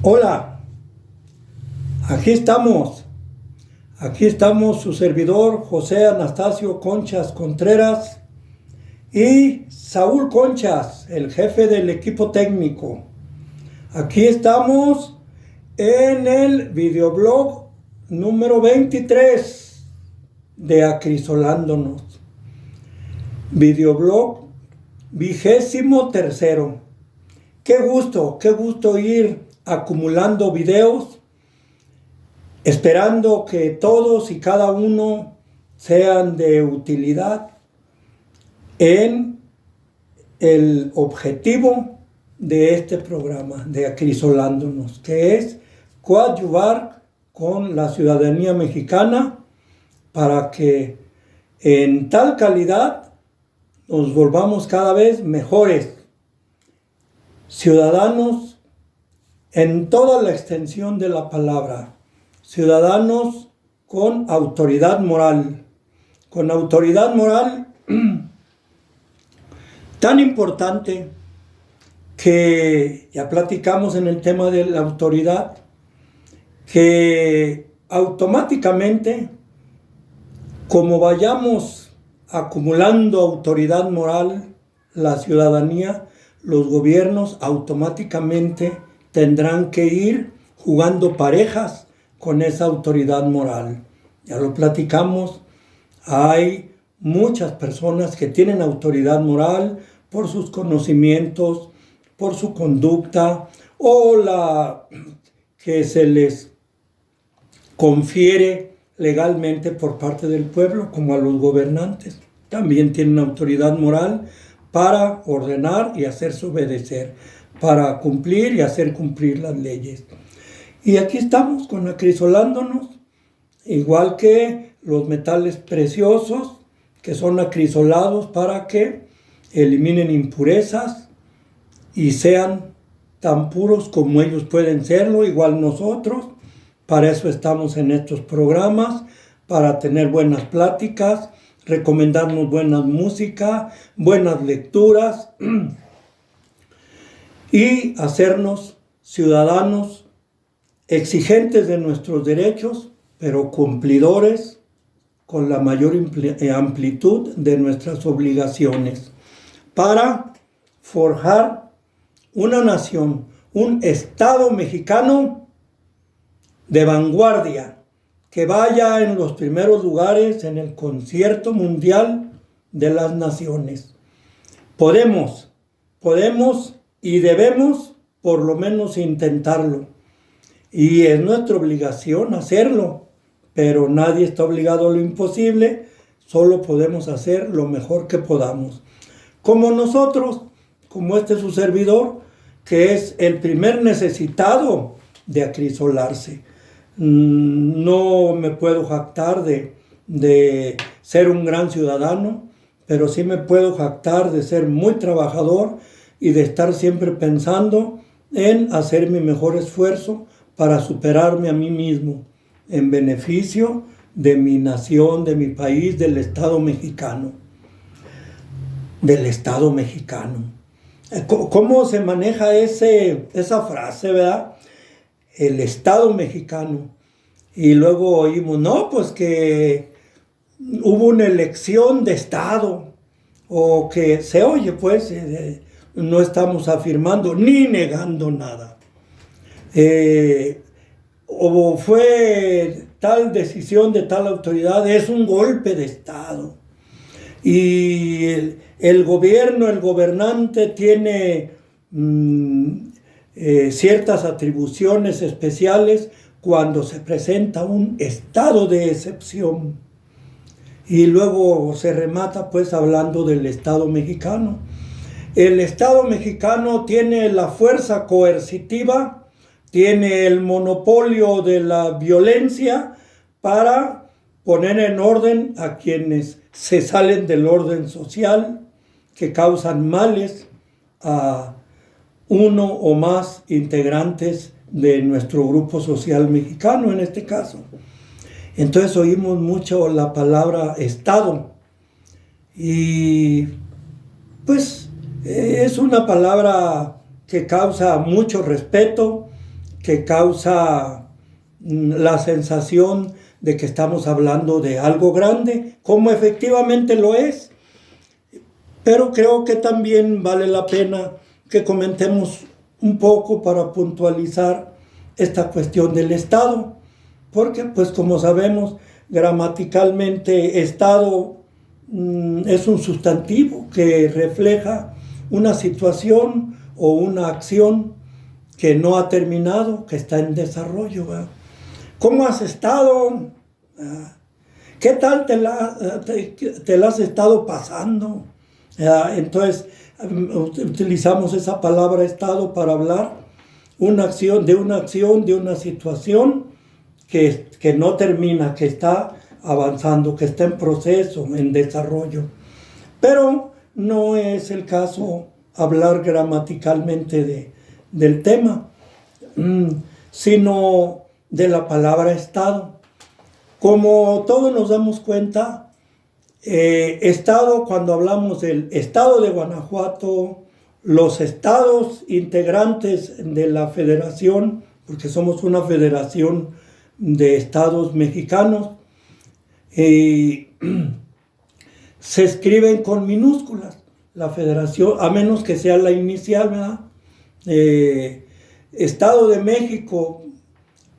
Hola, aquí estamos su servidor José Anastasio Conchas Contreras y Saúl Conchas, el jefe del equipo técnico. Aquí estamos en el videoblog número 23 de Acrisolándonos. Videoblog 23. Qué gusto ir acumulando videos, esperando que todos y cada uno sean de utilidad en el objetivo de este programa de Acrisolándonos, que es coadyuvar con la ciudadanía mexicana para que en tal calidad nos volvamos cada vez mejores ciudadanos en toda la extensión de la palabra, ciudadanos con autoridad moral tan importante que ya platicamos en el tema de la autoridad, que automáticamente, como vayamos acumulando autoridad moral, la ciudadanía, los gobiernos automáticamente tendrán que ir jugando parejas con esa autoridad moral. Ya lo platicamos, hay muchas personas que tienen autoridad moral por sus conocimientos, por su conducta o la que se les confiere legalmente por parte del pueblo, como a los gobernantes. También tienen autoridad moral para ordenar y hacerse obedecer, para cumplir y hacer cumplir las leyes. Y aquí estamos con acrisolándonos, igual que los metales preciosos que son acrisolados para que eliminen impurezas y sean tan puros como ellos pueden serlo, igual nosotros. Para eso estamos en estos programas, para tener buenas pláticas, recomendarnos buena música, buenas lecturas y hacernos ciudadanos exigentes de nuestros derechos, pero cumplidores con la mayor amplitud de nuestras obligaciones, para forjar una nación, un Estado mexicano de vanguardia, que vaya en los primeros lugares en el concierto mundial de las naciones. Podemos y debemos por lo menos intentarlo. Y es nuestra obligación hacerlo, pero nadie está obligado a lo imposible, solo podemos hacer lo mejor que podamos. Como nosotros, como su servidor, que es el primer necesitado de acrisolarse. No me puedo jactar de ser un gran ciudadano, pero sí me puedo jactar de ser muy trabajador y de estar siempre pensando en hacer mi mejor esfuerzo para superarme a mí mismo, en beneficio de mi nación, de mi país, del Estado mexicano. ¿Cómo se maneja esa frase, verdad? El Estado mexicano. Y luego oímos, no, pues que hubo una elección de Estado, o que se oye, pues, no estamos afirmando ni negando nada. O fue tal decisión de tal autoridad, es un golpe de Estado. Y el gobierno, el gobernante tiene ciertas atribuciones especiales cuando se presenta un estado de excepción. Y luego se remata pues hablando del Estado mexicano. El Estado mexicano tiene la fuerza coercitiva, tiene el monopolio de la violencia para poner en orden a quienes se salen del orden social, que causan males a uno o más integrantes de nuestro grupo social mexicano en este caso. Entonces oímos mucho la palabra Estado y pues es una palabra que causa mucho respeto, que causa la sensación de que estamos hablando de algo grande, como efectivamente lo es. Pero creo que también vale la pena que comentemos un poco para puntualizar esta cuestión del Estado, porque pues como sabemos, gramaticalmente Estado es un sustantivo que refleja una situación o una acción que no ha terminado, que está en desarrollo, ¿verdad? ¿Cómo has estado? ¿Qué tal te la has estado pasando? Entonces, utilizamos esa palabra estado para hablar de una situación que no termina, que está avanzando, que está en proceso, en desarrollo. Pero no es el caso hablar gramaticalmente del tema, sino de la palabra estado. Como todos nos damos cuenta, Estado, cuando hablamos del Estado de Guanajuato, los estados integrantes de la federación, porque somos una federación de estados mexicanos, se escriben con minúsculas. La federación, a menos que sea la inicial, ¿verdad? Estado de México,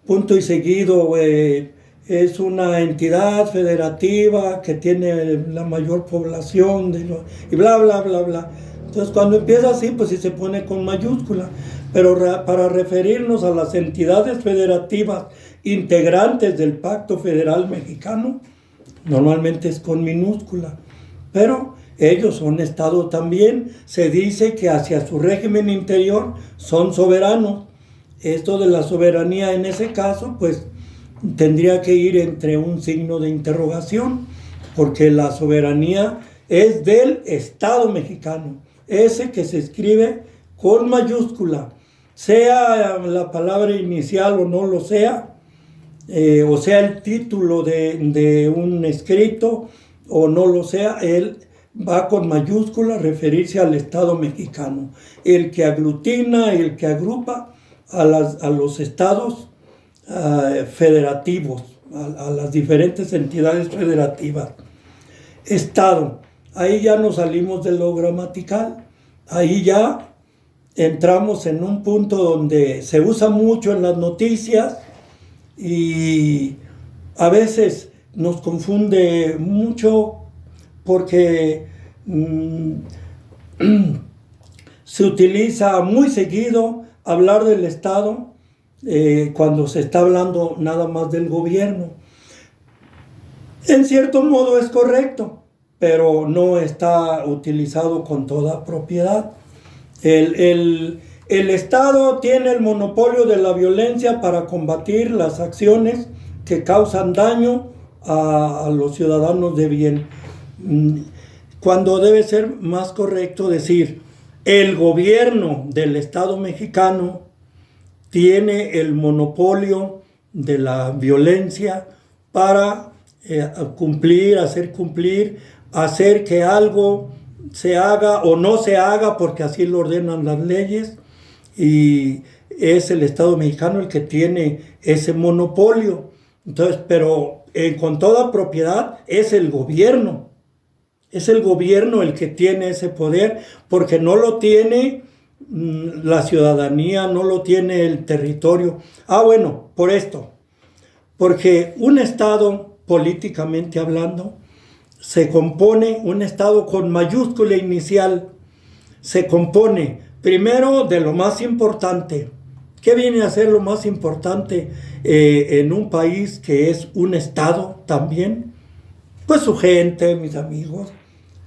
punto y seguido, es una entidad federativa que tiene la mayor población y bla, bla, bla, bla. Entonces, cuando empieza así, pues sí se pone con mayúscula. Pero para referirnos a las entidades federativas integrantes del Pacto Federal Mexicano, normalmente es con minúscula. Pero ellos son Estado también. Se dice que hacia su régimen interior son soberanos. Esto de la soberanía en ese caso, pues tendría que ir entre un signo de interrogación, porque la soberanía es del Estado mexicano, ese que se escribe con mayúscula, sea la palabra inicial o no lo sea, o sea el título de un escrito o no lo sea, él va con mayúscula a referirse al Estado mexicano, el que aglutina, el que agrupa a los estados federativos, a las diferentes entidades federativas. Estado, ahí ya nos salimos de lo gramatical, ahí ya entramos en un punto donde se usa mucho en las noticias y a veces nos confunde mucho porque se utiliza muy seguido hablar del Estado cuando se está hablando nada más del gobierno. En cierto modo es correcto, pero no está utilizado con toda propiedad. El Estado tiene el monopolio de la violencia para combatir las acciones que causan daño a los ciudadanos de bien. Cuando debe ser más correcto decir, el gobierno del Estado mexicano tiene el monopolio de la violencia para hacer que algo se haga o no se haga porque así lo ordenan las leyes, y es el Estado mexicano el que tiene ese monopolio. Entonces, pero con toda propiedad es el gobierno el que tiene ese poder, porque no lo tiene la ciudadanía, no lo tiene el territorio. Bueno, por esto, porque un Estado, políticamente hablando, un Estado con mayúscula inicial, se compone primero de lo más importante. ¿Qué viene a ser lo más importante en un país que es un Estado también? Pues su gente, mis amigos.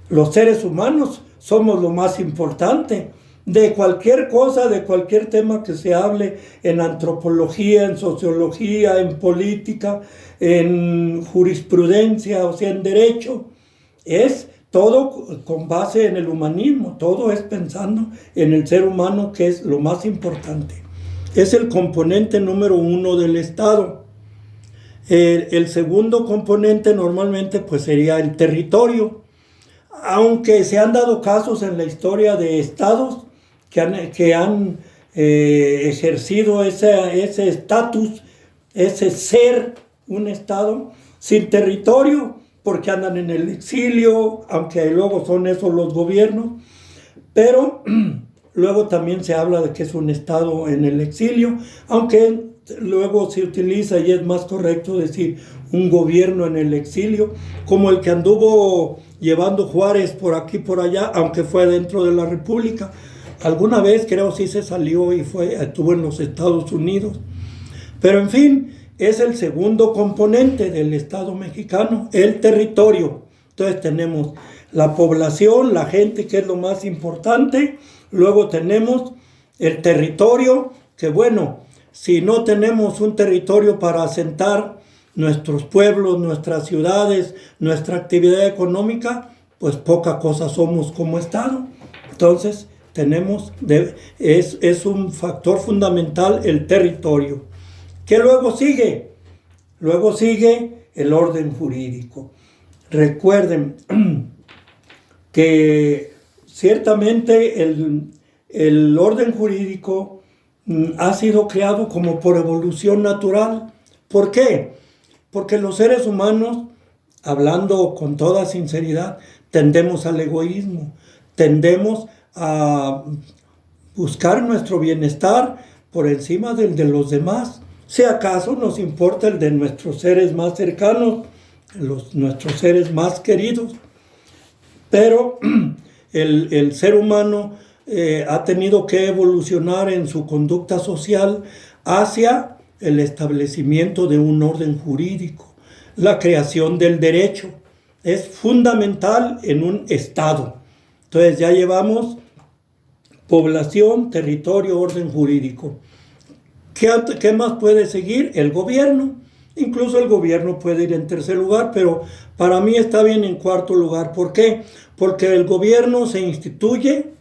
Los seres humanos somos lo más importante. De cualquier cosa, de cualquier tema que se hable en antropología, en sociología, en política, en jurisprudencia, o sea, en derecho, es todo con base en el humanismo, todo es pensando en el ser humano, que es lo más importante. Es el componente número 1 del Estado. El segundo componente normalmente pues sería el territorio, aunque se han dado casos en la historia de estados que han ejercido ese estatus, ese ser un Estado sin territorio, porque andan en el exilio, aunque luego son esos los gobiernos, pero luego también se habla de que es un Estado en el exilio, aunque luego se utiliza y es más correcto decir un gobierno en el exilio, como el que anduvo llevando Juárez por aquí por allá, aunque fue dentro de la República. Alguna vez creo sí se salió y estuvo en los Estados Unidos. Pero en fin, es el segundo componente del Estado mexicano, el territorio. Entonces tenemos la población, la gente, que es lo más importante. Luego tenemos el territorio, que bueno, si no tenemos un territorio para asentar nuestros pueblos, nuestras ciudades, nuestra actividad económica, pues poca cosa somos como Estado. Entonces es un factor fundamental el territorio. ¿Qué luego sigue? Luego sigue el orden jurídico. Recuerden que ciertamente el orden jurídico ha sido creado como por evolución natural. ¿Por qué? Porque los seres humanos, hablando con toda sinceridad, tendemos al egoísmo, tendemos a buscar nuestro bienestar por encima del de los demás. Si acaso nos importa el de nuestros seres más cercanos, nuestros seres más queridos, pero el ser humano ha tenido que evolucionar en su conducta social hacia el establecimiento de un orden jurídico. La creación del derecho es fundamental en un Estado. Entonces ya llevamos población, territorio, orden jurídico. ¿Qué más puede seguir? El gobierno. Incluso el gobierno puede ir en tercer lugar, pero para mí está bien en cuarto lugar. ¿Por qué? Porque el gobierno se instituye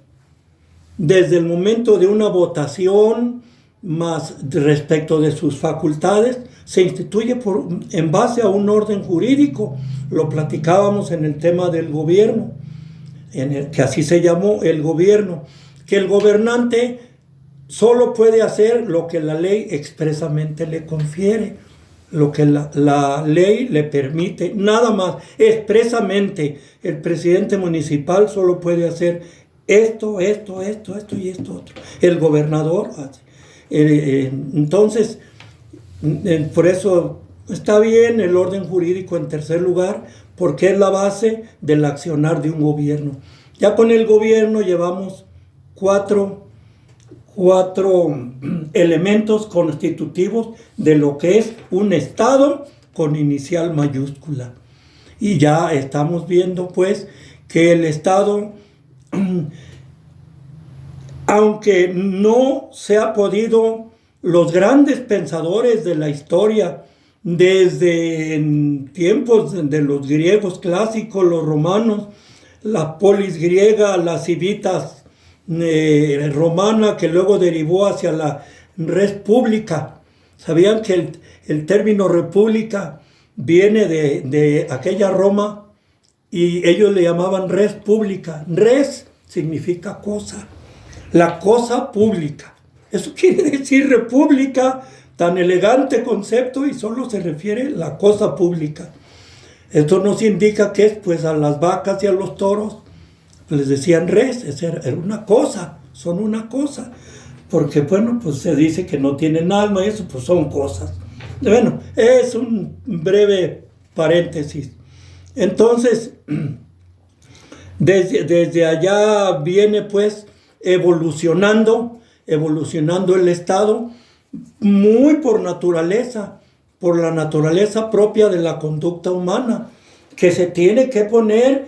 desde el momento de una votación, más respecto de sus facultades, se instituye en base a un orden jurídico. Lo platicábamos en el tema del gobierno, que así se llamó el gobierno, que el gobernante solo puede hacer lo que la ley expresamente le confiere, lo que la ley le permite, nada más. Expresamente, el presidente municipal solo puede hacer esto y esto otro. El gobernador hace. Entonces, por eso está bien el orden jurídico en tercer lugar, porque es la base del accionar de un gobierno. Ya con el gobierno llevamos cuatro elementos constitutivos de lo que es un Estado con inicial mayúscula. Y ya estamos viendo pues que el Estado, aunque no se ha podido, los grandes pensadores de la historia, desde tiempos de los griegos clásicos, los romanos, la polis griega, la civitas romana, que luego derivó hacia la res pública. ¿Sabían que el término república viene de aquella Roma y ellos le llamaban res pública? Res significa cosa, la cosa pública. Eso quiere decir república, tan elegante concepto, y solo se refiere a la cosa pública. Esto nos indica que es pues a las vacas y a los toros les decían res, era una cosa, son una cosa, porque bueno, pues se dice que no tienen alma y eso pues son cosas. Bueno, es un breve paréntesis. Entonces, desde allá viene pues evolucionando el Estado, muy por naturaleza, por la naturaleza propia de la conducta humana, que se tiene que poner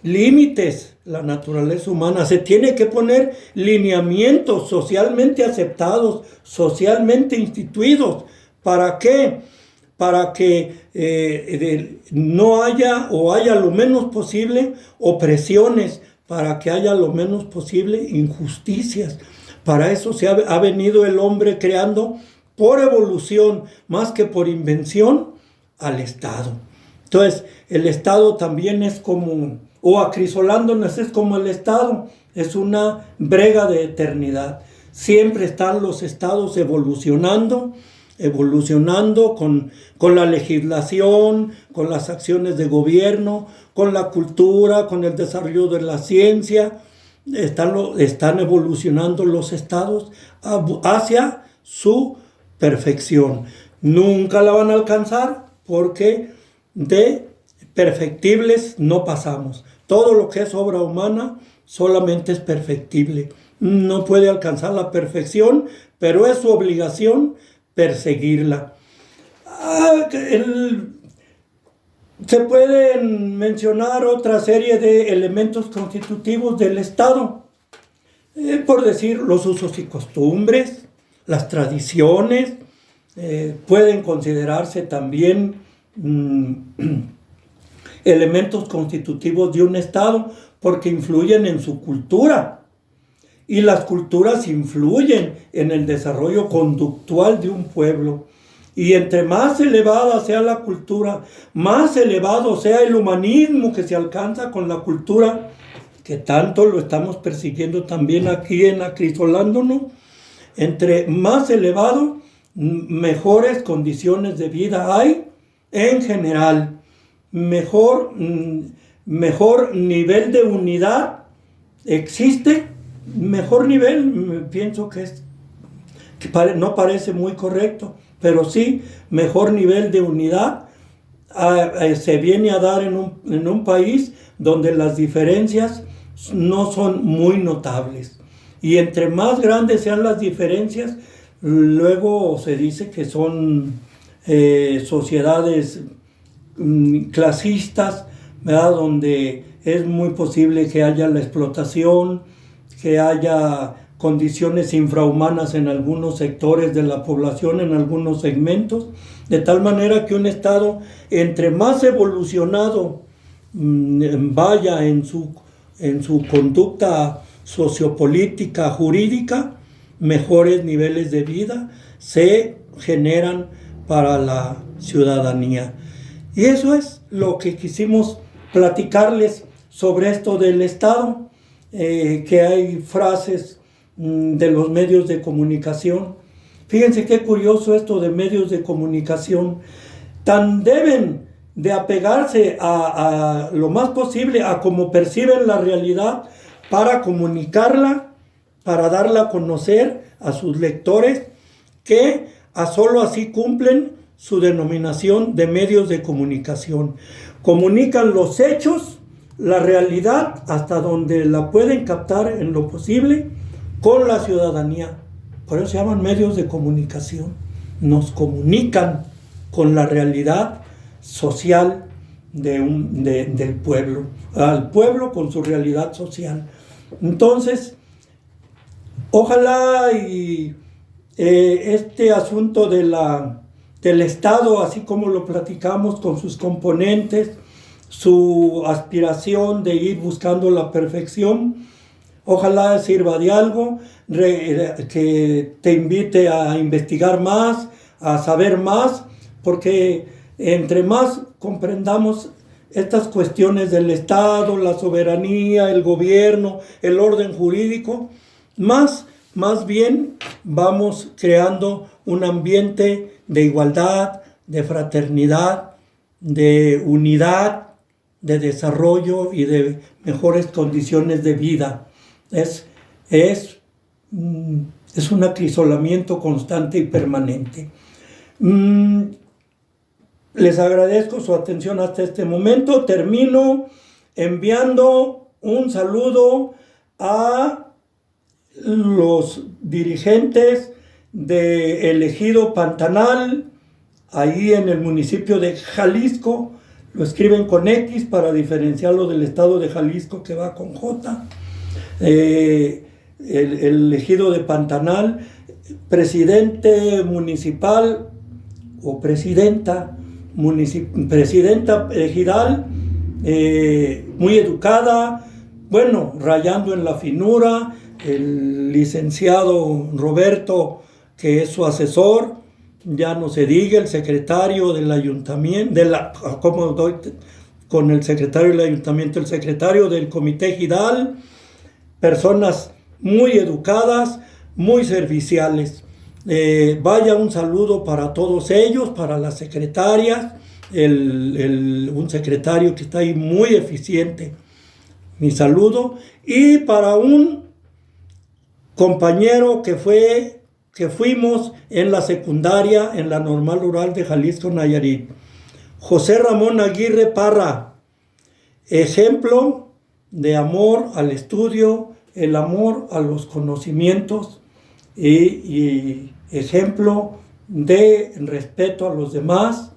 límites, la naturaleza humana, se tiene que poner lineamientos socialmente aceptados, socialmente instituidos. ¿Para qué? Para que no haya o haya lo menos posible opresiones, para que haya lo menos posible injusticias. Para eso ha venido el hombre creando por evolución, más que por invención, al Estado. Entonces, el Estado también es como, o acrisolándonos, es como el Estado, es una brega de eternidad. Siempre están los estados evolucionando con la legislación, con las acciones de gobierno, con la cultura, con el desarrollo de la ciencia. Están evolucionando los estados hacia su perfección. Nunca la van a alcanzar porque de perfectibles no pasamos. Todo lo que es obra humana solamente es perfectible. No puede alcanzar la perfección, pero es su obligación perseguirla. Se pueden mencionar otra serie de elementos constitutivos del Estado, por decir los usos y costumbres, las tradiciones, pueden considerarse también elementos constitutivos de un Estado porque influyen en su cultura. Y las culturas influyen en el desarrollo conductual de un pueblo. Y entre más elevada sea la cultura, más elevado sea el humanismo que se alcanza con la cultura, que tanto lo estamos persiguiendo también aquí en Acrisolándonos. Entre más elevado, mejores condiciones de vida hay en general. Mejor nivel de unidad existe. Mejor nivel, pienso que no parece muy correcto, pero sí, mejor nivel de unidad se viene a dar en un país donde las diferencias no son muy notables. Y entre más grandes sean las diferencias, luego se dice que son sociedades clasistas, ¿verdad? Donde es muy posible que haya la explotación, que haya condiciones infrahumanas en algunos sectores de la población, en algunos segmentos, de tal manera que un Estado, entre más evolucionado vaya en su conducta sociopolítica, jurídica, mejores niveles de vida se generan para la ciudadanía. Y eso es lo que quisimos platicarles sobre esto del Estado. Que hay frases de los medios de comunicación. Fíjense qué curioso esto de medios de comunicación. Tan deben de apegarse a lo más posible a cómo perciben la realidad para comunicarla, para darla a conocer a sus lectores, que solo así cumplen su denominación de medios de comunicación. Comunican los hechos, la realidad, hasta donde la pueden captar en lo posible con la ciudadanía. Por eso se llaman medios de comunicación. Nos comunican con la realidad social del pueblo, al pueblo con su realidad social. Entonces, ojalá y este asunto del Estado, así como lo platicamos con sus componentes, su aspiración de ir buscando la perfección, ojalá sirva de algo, que te invite a investigar más, a saber más, porque entre más comprendamos estas cuestiones del Estado, la soberanía, el gobierno, el orden jurídico, más bien vamos creando un ambiente de igualdad, de fraternidad, de unidad, de desarrollo y de mejores condiciones de vida. Es un acrisolamiento constante y permanente. Les agradezco su atención hasta este momento. Termino enviando un saludo a los dirigentes del ejido Pantanal, ahí en el municipio de Jalisco. Lo escriben con X para diferenciarlo del estado de Jalisco, que va con J. El ejido de Pantanal, presidente municipal o presidenta ejidal, muy educada, bueno, rayando en la finura. El licenciado Roberto, que es su asesor, ya no se diga, el secretario del ayuntamiento, con el secretario del ayuntamiento, el secretario del comité ejidal, personas muy educadas, muy serviciales. Vaya un saludo para todos ellos, para las secretarias, un secretario que está ahí muy eficiente. Mi saludo. Y para un compañero que fuimos en la secundaria, en la Normal Rural de Jalisco, Nayarit. José Ramón Aguirre Parra, ejemplo de amor al estudio, el amor a los conocimientos y ejemplo de respeto a los demás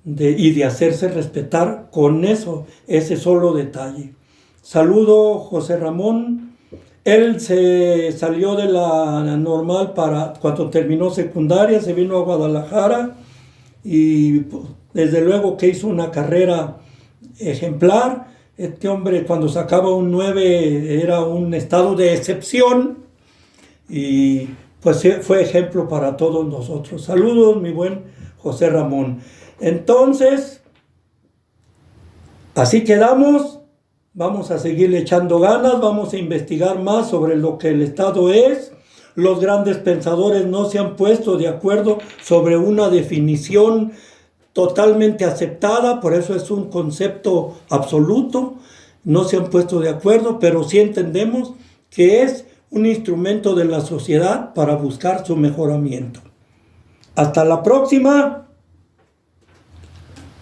y de hacerse respetar con ese solo detalle. Saludo José Ramón. Él se salió de la normal cuando terminó secundaria, se vino a Guadalajara y desde luego que hizo una carrera ejemplar. Este hombre cuando sacaba un 9 era un estado de excepción y pues fue ejemplo para todos nosotros. Saludos, mi buen José Ramón. Entonces, así quedamos. Vamos a seguirle echando ganas, vamos a investigar más sobre lo que el Estado es. Los grandes pensadores no se han puesto de acuerdo sobre una definición totalmente aceptada, por eso es un concepto absoluto. No se han puesto de acuerdo, pero sí entendemos que es un instrumento de la sociedad para buscar su mejoramiento. Hasta la próxima.